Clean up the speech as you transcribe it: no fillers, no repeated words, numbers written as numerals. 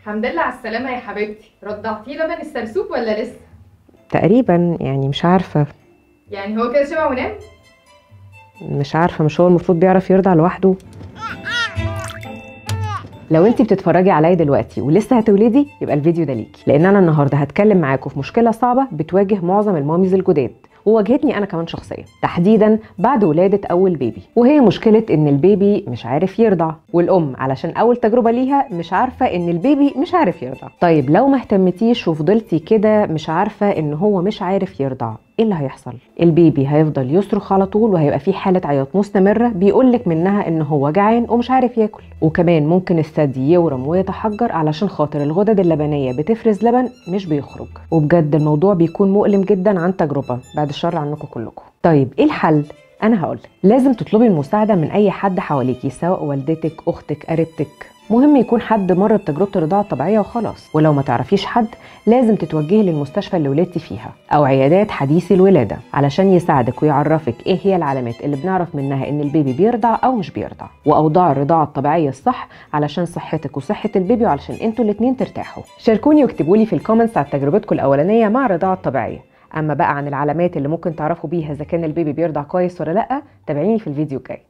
الحمد لله على السلامة يا حبيبتي. رضعتيه لبن السرسوب ولا لسه؟ تقريبا يعني مش عارفة. يعني هو كده شبع ونام؟ مش عارفة، مش هو المفروض بيعرف يرضع لوحده؟ لو انتي بتتفرجي عليا دلوقتي ولسه هتولدي يبقى الفيديو ده ليكي، لان انا النهارده هتكلم معاكم في مشكله صعبه بتواجه معظم الماميز الجداد، وواجهتني انا كمان شخصيا تحديدا بعد ولاده اول بيبي، وهي مشكله ان البيبي مش عارف يرضع، والام علشان اول تجربه ليها مش عارفه ان البيبي مش عارف يرضع. طيب لو ما اهتمتيش وفضلتي كده مش عارفه ان هو مش عارف يرضع، ايه اللي هيحصل؟ البيبي هيفضل يصرخ على طول، وهيبقى في حاله عياط مستمره بيقولك منها ان هو جعان ومش عارف ياكل، وكمان ممكن الثدي يورم ويتحجر علشان خاطر الغدد اللبنيه بتفرز لبن مش بيخرج، وبجد الموضوع بيكون مؤلم جدا عن تجربه، بعد الشر عنكم كلكم. طيب ايه الحل؟ انا هقولك لازم تطلبي المساعده من اي حد حواليكي، سواء والدتك، اختك، قريبتك، مهم يكون حد مر بتجربه الرضاعه الطبيعيه وخلاص. ولو ما تعرفيش حد لازم تتوجهي للمستشفى اللي ولدتي فيها او عيادات حديثي الولاده علشان يساعدك ويعرفك ايه هي العلامات اللي بنعرف منها ان البيبي بيرضع او مش بيرضع، واوضاع الرضاعه الطبيعيه الصح علشان صحتك وصحه البيبي وعلشان انتوا الاتنين ترتاحوا. شاركوني واكتبوا لي في الكومنتس على تجربتكم الاولانيه مع الرضاعه الطبيعيه. اما بقى عن العلامات اللي ممكن تعرفوا بيها اذا كان البيبي بيرضع كويس ولا لا، تابعيني في الفيديو الجاي.